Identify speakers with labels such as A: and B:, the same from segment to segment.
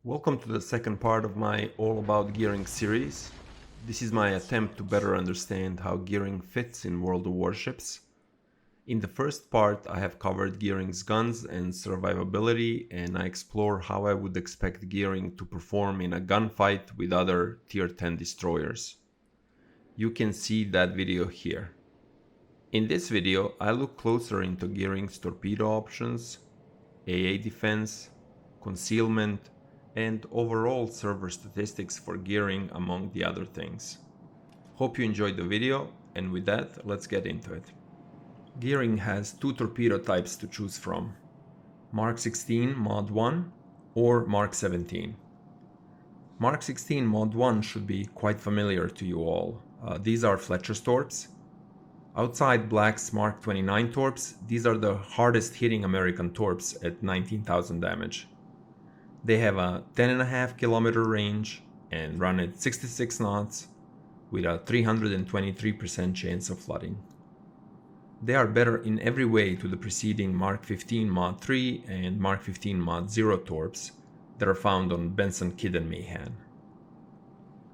A: Welcome to the second part of my All About Gearing series. This is my attempt to better understand how gearing fits in World of Warships. In the first part, I have covered gearing's guns and survivability, and I explore how I would expect gearing to perform in a gunfight with other Tier 10 destroyers. You can see that video here. In this video, I look closer into gearing's torpedo options, AA defense, concealment, and overall server statistics for gearing, among the other things. Hope you enjoyed the video, and with that, let's get into it. Gearing has two torpedo types to choose from: Mark 16 Mod 1 or Mark 17. Mark 16 Mod 1 should be quite familiar to you all. These are Fletcher's torps. Outside Black's Mark 29 torps, these are the hardest hitting American torps at 19,000 damage. They have a 10.5 kilometer range and run at 66 knots with a 323% chance of flooding. They are better in every way to the preceding Mark 15 Mod 3 and Mark 15 Mod 0 torps that are found on Benson, Kidd, and Mahan.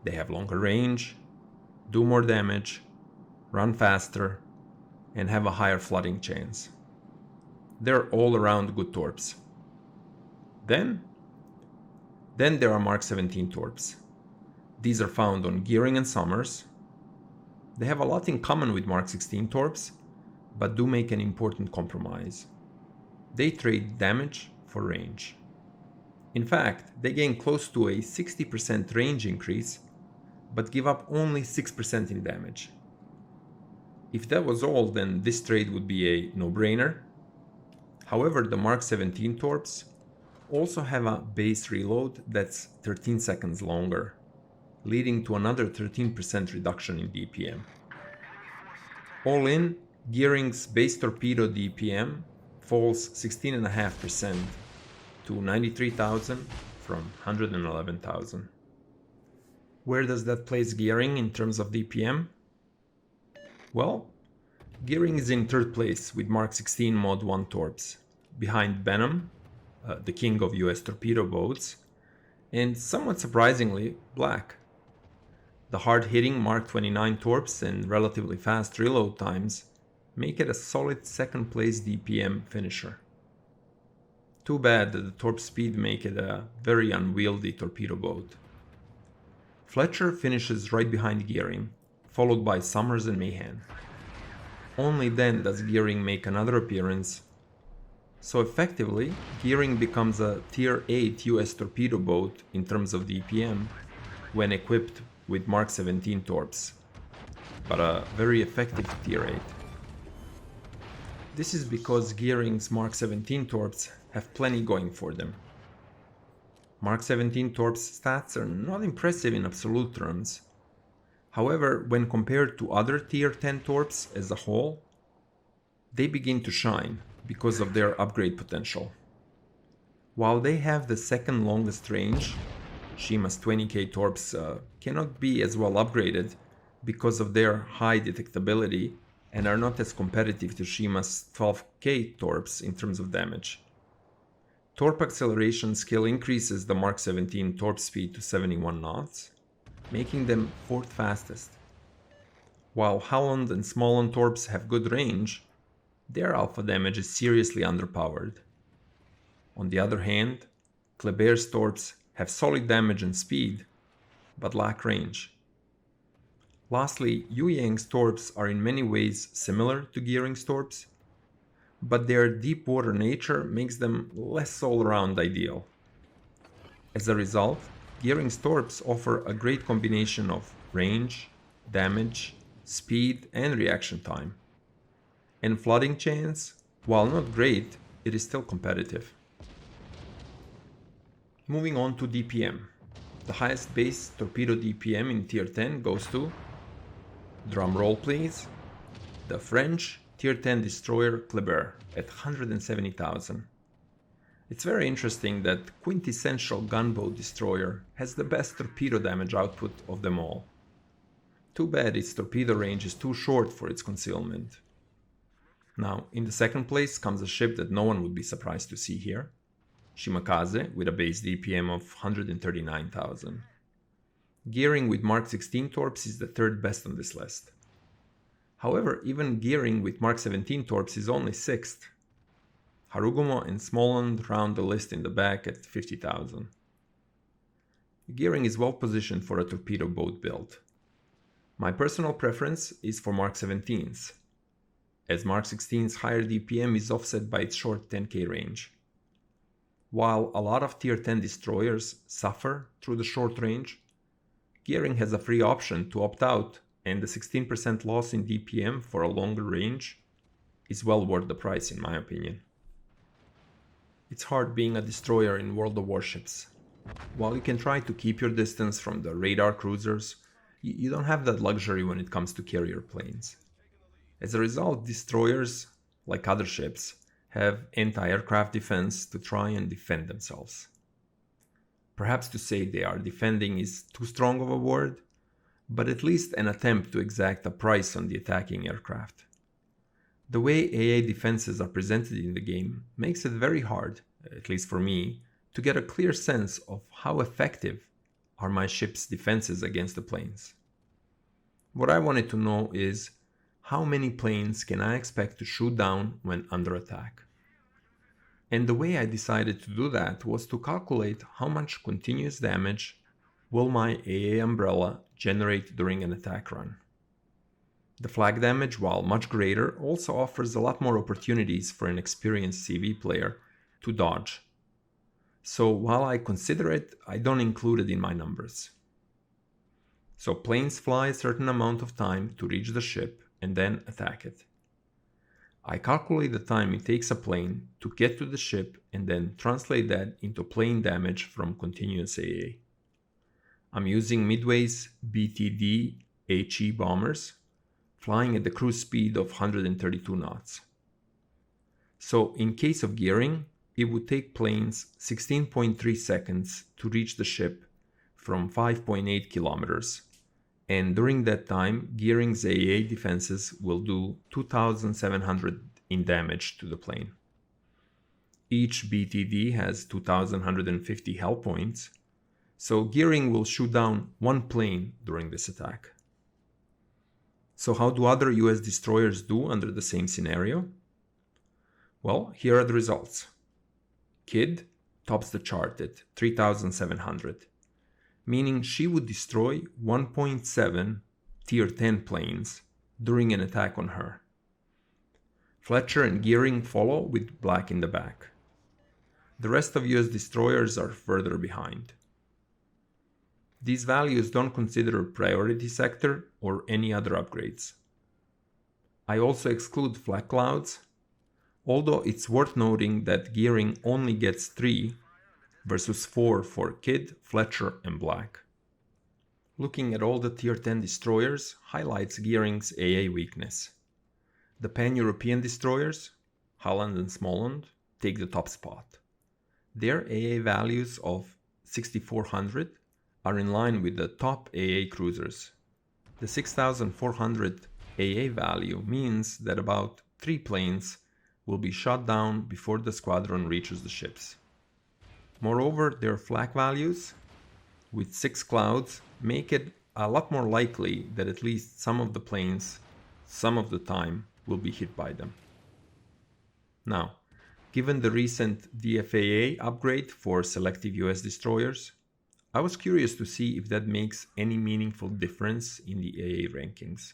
A: They have longer range, do more damage, run faster, and have a higher flooding chance. They're all around good torps. Then there are Mark 17 torps. These are found on Gearing and Summers. They have a lot in common with Mark 16 torps, but do make an important compromise. They trade damage for range. In fact, they gain close to a 60% range increase, but give up only 6% in damage. If that was all, then this trade would be a no-brainer. However, the Mark 17 torps also have a base reload that's 13 seconds longer, leading to another 13% reduction in DPM. All in, Gearing's base torpedo DPM falls 16.5% to 93,000 from 111,000. Where does that place Gearing in terms of DPM? Well, Gearing is in third place with Mark 16 Mod 1 torps, behind Benham, the king of US torpedo boats, and somewhat surprisingly, Black. The hard-hitting Mark 29 torps and relatively fast reload times make it a solid second-place DPM finisher. Too bad that the torp speed make it a very unwieldy torpedo boat. Fletcher finishes right behind Gearing, followed by Summers and Mahan. Only then does Gearing make another appearance. So effectively, Gearing becomes a Tier 8 US torpedo boat in terms of DPM when equipped with Mark 17 torps, but a very effective Tier 8. This is because Gearing's Mark 17 torps have plenty going for them. Mark 17 torps stats are not impressive in absolute terms. However, when compared to other Tier 10 torps as a whole, they begin to shine because of their upgrade potential. While they have the second longest range, Shima's 20k torps cannot be as well upgraded because of their high detectability and are not as competitive to Shima's 12k torps in terms of damage. Torp acceleration skill increases the Mark 17 torp speed to 71 knots, making them fourth fastest. While Howland and Smollen torps have good range, their alpha damage is seriously underpowered. On the other hand, Kleber's torps have solid damage and speed, but lack range. Lastly, Yu Yang's torps are in many ways similar to Gearing's torps, but their deep water nature makes them less all-around ideal. As a result, Gearing's torps offer a great combination of range, damage, speed, and reaction time. And flooding chance, while not great, it is still competitive. Moving on to DPM. The highest base torpedo DPM in Tier 10 goes to, drumroll please, the French Tier 10 destroyer Kleber at 170,000. It's very interesting that quintessential gunboat destroyer has the best torpedo damage output of them all. Too bad its torpedo range is too short for its concealment. Now, in the second place comes a ship that no one would be surprised to see here. Shimakaze with a base DPM of 139,000. Gearing with Mark 16 torps is the third best on this list. However, even gearing with Mark 17 torps is only 6th. Harugumo and Smoland round the list in the back at 50,000. Gearing is well positioned for a torpedo boat build. My personal preference is for Mark 17s, as Mark 16's higher DPM is offset by its short 10k range. While a lot of tier 10 destroyers suffer through the short range, gearing has a free option to opt out, and the 16% loss in DPM for a longer range is well worth the price in my opinion. It's hard being a destroyer in World of Warships. While you can try to keep your distance from the radar cruisers, you don't have that luxury when it comes to carrier planes. As a result, destroyers, like other ships, have anti-aircraft defense to try and defend themselves. Perhaps to say they are defending is too strong of a word, but at least an attempt to exact a price on the attacking aircraft. The way AA defenses are presented in the game makes it very hard, at least for me, to get a clear sense of how effective are my ship's defenses against the planes. What I wanted to know is, how many planes can I expect to shoot down when under attack? And the way I decided to do that was to calculate how much continuous damage will my AA umbrella generate during an attack run. The flag damage, while much greater, also offers a lot more opportunities for an experienced CV player to dodge. So while I consider it, I don't include it in my numbers. So planes fly a certain amount of time to reach the ship and then attack it. I calculate the time it takes a plane to get to the ship and then translate that into plane damage from continuous AA. I'm using Midway's BTD HE bombers, flying at the cruise speed of 132 knots. So in case of gearing, it would take planes 16.3 seconds to reach the ship from 5.8 kilometers, and during that time, gearing's AA defenses will do 2,700 in damage to the plane. Each BTD has 2,150 hell points, so gearing will shoot down one plane during this attack. So how do other US destroyers do under the same scenario? Well, here are the results. Kidd tops the chart at 3,700. Meaning she would destroy 1.7 tier 10 planes during an attack on her. Fletcher and Gearing follow with black in the back. The rest of US destroyers are further behind. These values don't consider priority sector or any other upgrades. I also exclude flak clouds, although it's worth noting that Gearing only gets 3 versus 4 for Kidd, Fletcher, and Black. Looking at all the tier 10 destroyers highlights Gearing's AA weakness. The pan-European destroyers, Holland and Smoland, take the top spot. Their AA values of 6,400 are in line with the top AA cruisers. The 6,400 AA value means that about 3 planes will be shot down before the squadron reaches the ships. Moreover, their flak values, with 6 clouds, make it a lot more likely that at least some of the planes, some of the time, will be hit by them. Now, given the recent DFAA upgrade for selective US destroyers, I was curious to see if that makes any meaningful difference in the AA rankings.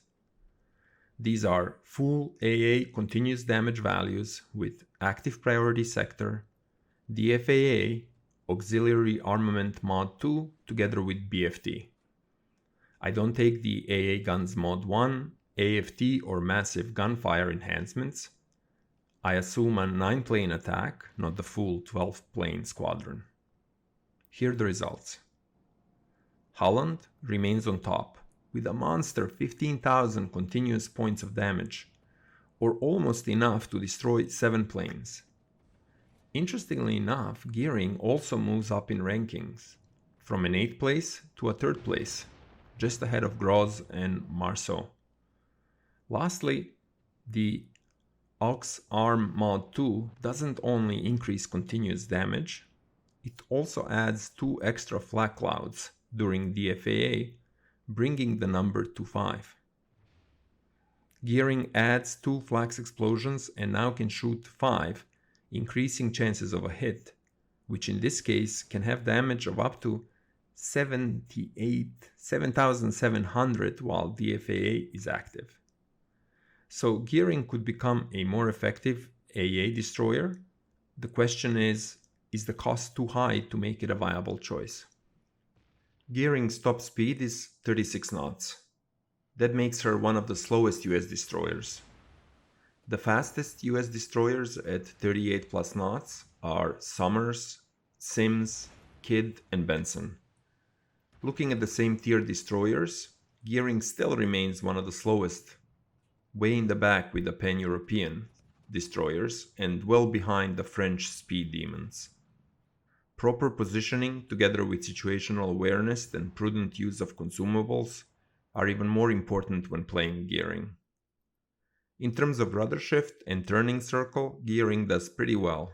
A: These are full AA continuous damage values with active priority sector, DFAA, auxiliary armament mod 2 together with BFT. I don't take the AA guns mod 1, AFT or massive gunfire enhancements. I assume a 9-plane attack, not the full 12-plane squadron. Here are the results. Holland remains on top with a monster 15,000 continuous points of damage, or almost enough to destroy 7 planes. Interestingly enough, Gearing also moves up in rankings, from an 8th place to a 3rd place, just ahead of Groz and Marceau. Lastly, the Aux Arm Mod 2 doesn't only increase continuous damage, It also adds 2 extra flak clouds during the FAA, bringing the number to 5. Gearing adds 2 flak explosions and now can shoot 5, increasing chances of a hit, which in this case can have damage of up to 7,700 while the FAA is active. So gearing could become a more effective AA destroyer. The question is the cost too high to make it a viable choice? Gearing's top speed is 36 knots. That makes her one of the slowest US destroyers. The fastest US destroyers at 38 plus knots are Somers, Sims, Kidd, and Benson. Looking at the same tier destroyers, Gearing still remains one of the slowest, way in the back with the pan-European destroyers and well behind the French speed demons. Proper positioning together with situational awareness and prudent use of consumables are even more important when playing Gearing. In terms of rudder shift and turning circle, Gearing does pretty well.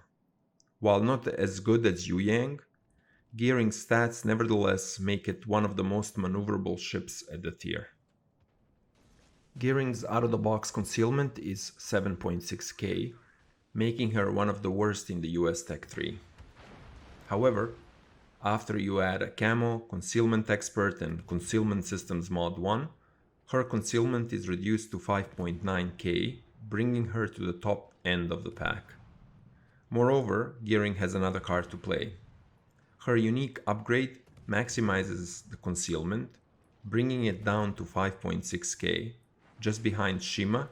A: While not as good as Yu Yang, Gearing's stats nevertheless make it one of the most maneuverable ships at the tier. Gearing's out-of-the-box concealment is 7.6k, making her one of the worst in the US Tech 3. However, after you add a camo, concealment expert, and concealment systems mod 1, her concealment is reduced to 5.9k, bringing her to the top end of the pack. Moreover, Gearing has another card to play. Her unique upgrade maximizes the concealment, bringing it down to 5.6k, just behind Shima,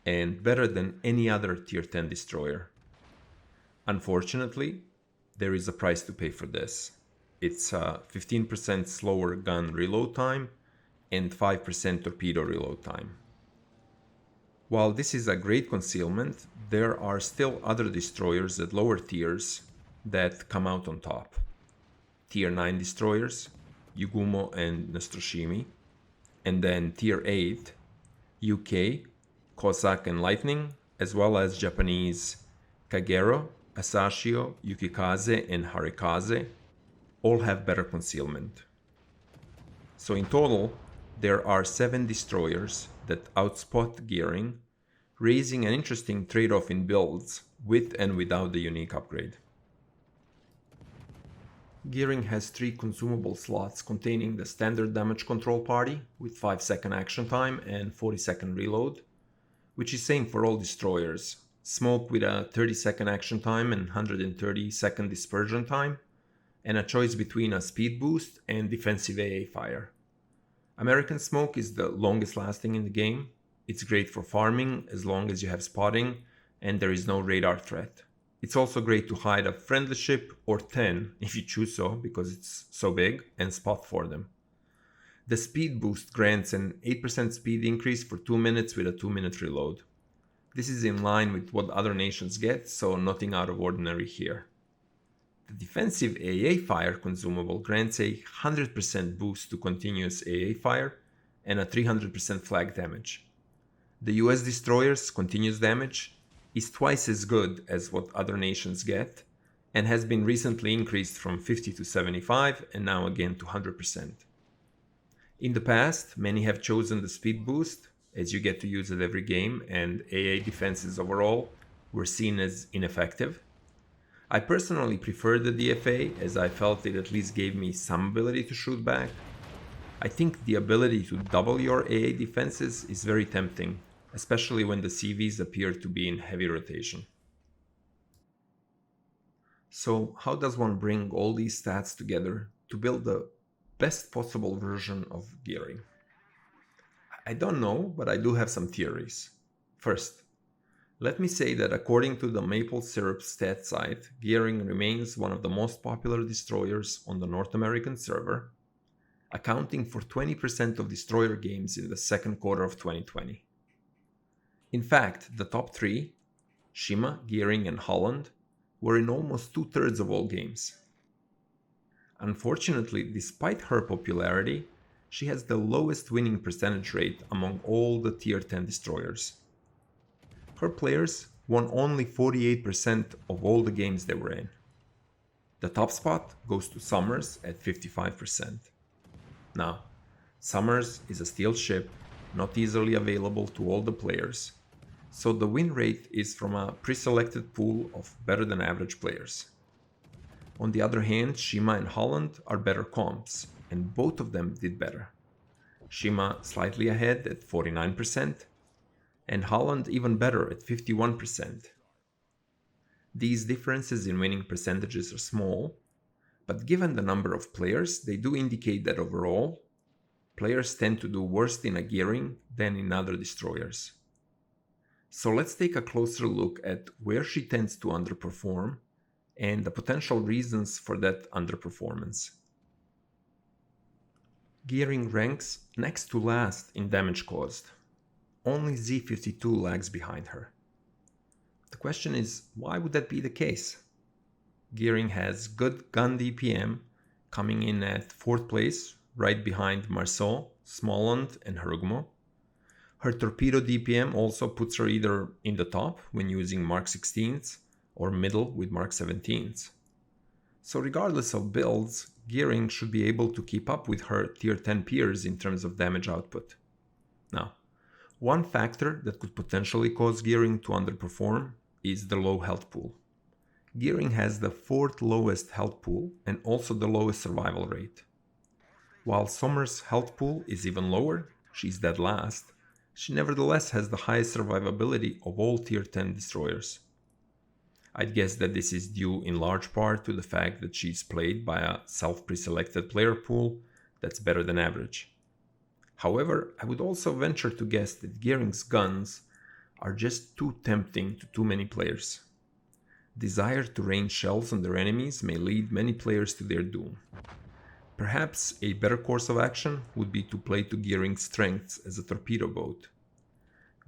A: and better than any other tier 10 destroyer. Unfortunately, there is a price to pay for this. It's a 15% slower gun reload time and 5% torpedo reload time. While this is a great concealment, there are still other destroyers at lower tiers that come out on top. Tier 9 destroyers, Yugumo and Nostroshimi, and then Tier 8, UK, Cossack and Lightning, as well as Japanese Kagero, Asashio, Yukikaze, and Harikaze, all have better concealment. So in total, there are 7 destroyers that outspot Gearing, raising an interesting trade-off in builds with and without the unique upgrade. Gearing has 3 consumable slots containing the standard damage control party with 5-second action time and 40-second reload, which is same for all destroyers. Smoke with a 30-second action time and 130-second dispersion time, and a choice between a speed boost and defensive AA fire. American Smoke is the longest lasting in the game. It's great for farming as long as you have spotting and there is no radar threat. It's also great to hide a friendly ship or 10 if you choose so, because it's so big, and spot for them. The speed boost grants an 8% speed increase for 2 minutes with a 2-minute reload. This is in line with what other nations get, so nothing out of ordinary here. The defensive AA fire consumable grants a 100% boost to continuous AA fire and a 300% flag damage. The US destroyers' continuous damage is twice as good as what other nations get, and has been recently increased from 50 to 75 and now again to 100%. In the past, many have chosen the speed boost, as you get to use it every game, and AA defenses overall were seen as ineffective. I personally preferred the DFA, as I felt it at least gave me some ability to shoot back. I think the ability to double your AA defenses is very tempting, especially when the CVs appear to be in heavy rotation. So how does one bring all these stats together to build the best possible version of Gearing? I don't know, but I do have some theories. First, let me say that according to the maplesyrup stat site, Gearing remains one of the most popular destroyers on the North American server, accounting for 20% of destroyer games in the second quarter of 2020. In fact, the top 3, Shima, Gearing, and Holland, were in almost 2/3 of all games. Unfortunately, despite her popularity, she has the lowest winning percentage rate among all the tier 10 destroyers. Her players won only 48% of all the games they were in. The top spot goes to Summers at 55%. Now, Summers is a stealth ship, not easily available to all the players, so the win rate is from a pre-selected pool of better than average players. On the other hand, Shima and Holland are better comps, and both of them did better. Shima slightly ahead at 49%, and Holland even better at 51%. These differences in winning percentages are small, but given the number of players, they do indicate that overall, players tend to do worse in a gearing than in other destroyers. So let's take a closer look at where she tends to underperform and the potential reasons for that underperformance. Gearing ranks next to last in damage caused. Only Z52 lags behind her. The question is, why would that be the case? Gearing has good gun DPM, coming in at 4th place, right behind Marceau, Smollund, and Hergmo. Her torpedo DPM also puts her either in the top when using Mark 16s or middle with Mark 17s. So regardless of builds, Gearing should be able to keep up with her tier 10 peers in terms of damage output. Now, one factor that could potentially cause Gearing to underperform is the low health pool. Gearing has the 4th lowest health pool and also the lowest survival rate. While Sommer's health pool is even lower, she's dead last, she nevertheless has the highest survivability of all tier 10 destroyers. I'd guess that this is due in large part to the fact that she's played by a self-preselected player pool that's better than average. However, I would also venture to guess that Gearing's guns are just too tempting to too many players. Desire to rain shells on their enemies may lead many players to their doom. Perhaps a better course of action would be to play to Gearing's strengths as a torpedo boat.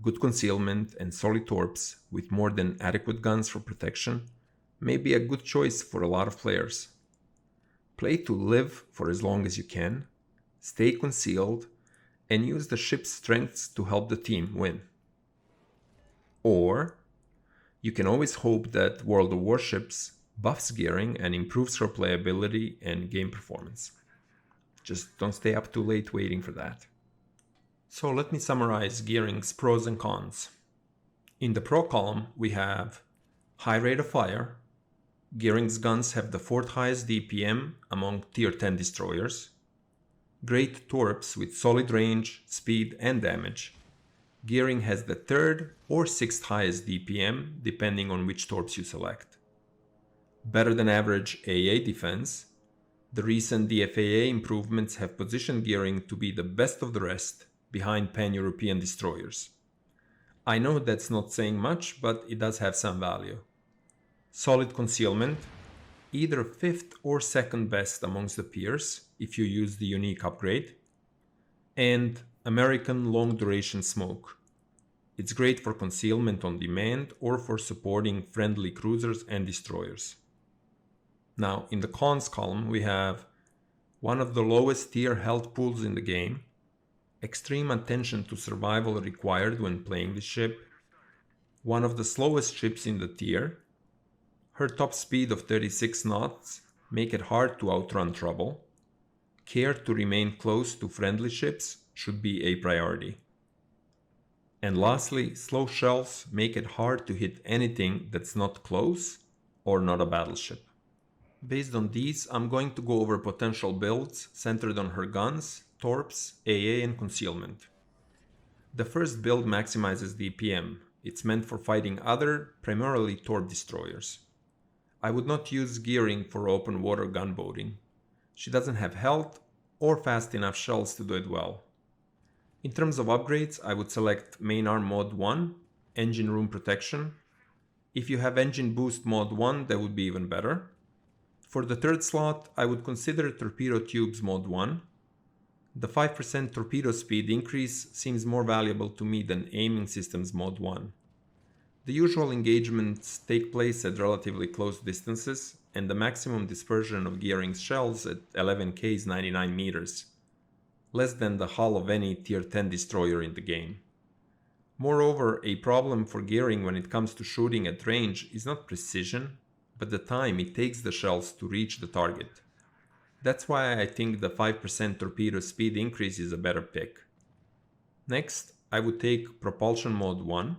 A: Good concealment and solid torps with more than adequate guns for protection may be a good choice for a lot of players. Play to live for as long as you can, stay concealed, and use the ship's strengths to help the team win. Or, you can always hope that World of Warships buffs Gearing and improves her playability and game performance. Just don't stay up too late waiting for that. So let me summarize Gearing's pros and cons. In the pro column, we have high rate of fire. Gearing's guns have the 4th highest DPM among tier 10 destroyers. Great torps with solid range, speed, and damage. Gearing has the 3rd or 6th highest DPM, depending on which torps you select. Better than average AA defense. The recent DFAA improvements have positioned Gearing to be the best of the rest, behind pan-European destroyers. I know that's not saying much, but it does have some value. Solid concealment, either 5th or 2nd best amongst the peers if you use the unique upgrade. And American long duration smoke. It's great for concealment on demand or for supporting friendly cruisers and destroyers. Now, in the cons column, we have one of the lowest tier health pools in the game, extreme attention to survival required when playing the ship, one of the slowest ships in the tier, her top speed of 36 knots make it hard to outrun trouble, care to remain close to friendly ships should be a priority. And lastly, slow shells make it hard to hit anything that's not close or not a battleship. Based on these, I'm going to go over potential builds centered on her guns, torps, AA, and concealment. The first build maximizes DPM. It's meant for fighting other, primarily torp destroyers. I would not use Gearing for open water gunboating. She doesn't have health or fast enough shells to do it well. In terms of upgrades, I would select Main Arm Mod 1, Engine Room Protection. If you have Engine Boost Mod 1, that would be even better. For the 3rd slot, I would consider Torpedo Tubes Mod 1. The 5% torpedo speed increase seems more valuable to me than Aiming Systems Mod 1. The usual engagements take place at relatively close distances, and the maximum dispersion of Gearing's shells at 11k is 99 meters, less than the hull of any tier 10 destroyer in the game. Moreover, a problem for Gearing when it comes to shooting at range is not precision, but the time it takes the shells to reach the target. That's why I think the 5% torpedo speed increase is a better pick. Next, I would take propulsion mode 1.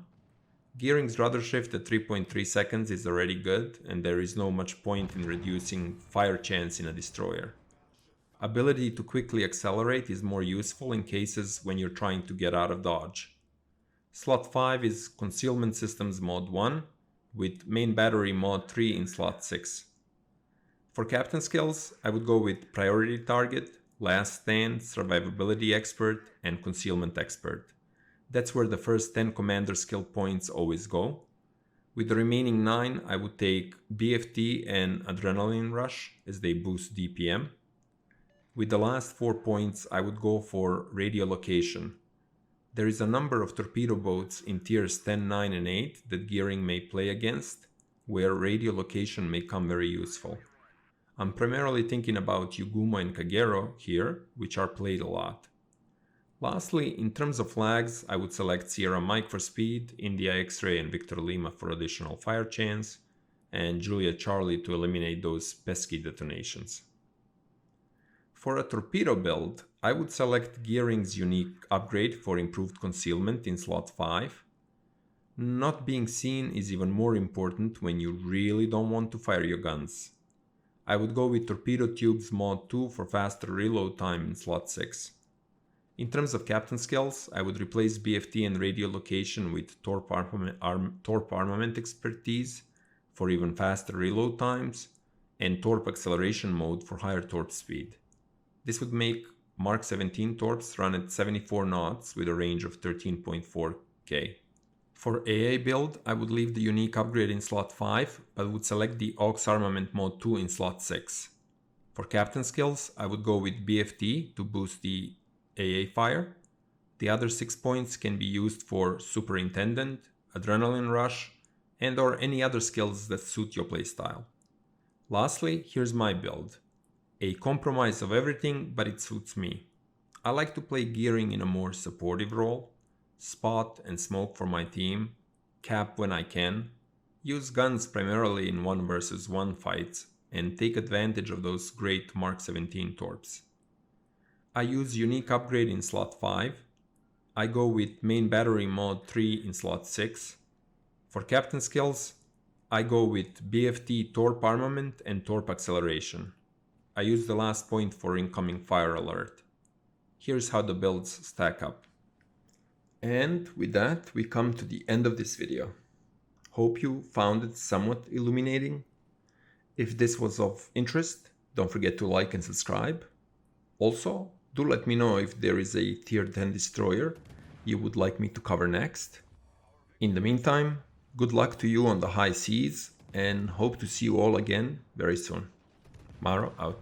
A: Gearing's rudder shift at 3.3 seconds is already good, and there is no much point in reducing fire chance in a destroyer. Ability to quickly accelerate is more useful in cases when you're trying to get out of dodge. Slot 5 is concealment systems mode 1, with main battery mode 3 in slot 6. For captain skills, I would go with priority target, last stand, survivability expert, and concealment expert. That's where the first 10 commander skill points always go. With the remaining 9, I would take BFT and adrenaline rush as they boost DPM. With the last 4 points, I would go for radio location. There is a number of torpedo boats in tiers 10, 9, and 8 that gearing may play against, where radio location may come very useful. I'm primarily thinking about Yuguma and Kagero here, which are played a lot. Lastly, in terms of flags, I would select Sierra Mike for speed, India X-Ray and Victor Lima for additional fire chance, and Julia Charlie to eliminate those pesky detonations. For a torpedo build, I would select Gearing's unique upgrade for improved concealment in slot 5. Not being seen is even more important when you really don't want to fire your guns. I would go with Torpedo Tubes mod 2 for faster reload time in slot 6. In terms of captain skills, I would replace BFT and radio location with torp armament expertise for even faster reload times, and torp acceleration mode for higher torp speed. This would make Mark 17 torps run at 74 knots with a range of 13.4 k. For AA build, I would leave the unique upgrade in slot 5, but would select the aux armament mode 2 in slot 6. For captain skills, I would go with BFT to boost the AA fire. The other 6 points can be used for superintendent, adrenaline rush, and or any other skills that suit your playstyle. Lastly, here's my build. A compromise of everything, but it suits me. I like to play gearing in a more supportive role, spot and smoke for my team, cap when I can, use guns primarily in 1 versus 1 fights, and take advantage of those great Mark 17 torps. I use unique upgrade in slot 5. I go with main battery mode 3 in slot 6. For captain skills, I go with BFT torp armament and torp acceleration. I use the last point for incoming fire alert. Here's how the builds stack up. And with that, we come to the end of this video. Hope you found it somewhat illuminating. If this was of interest, don't forget to like and subscribe. Also, do let me know if there is a tier 10 destroyer you would like me to cover next. In the meantime, good luck to you on the high seas and hope to see you all again very soon. Maro out.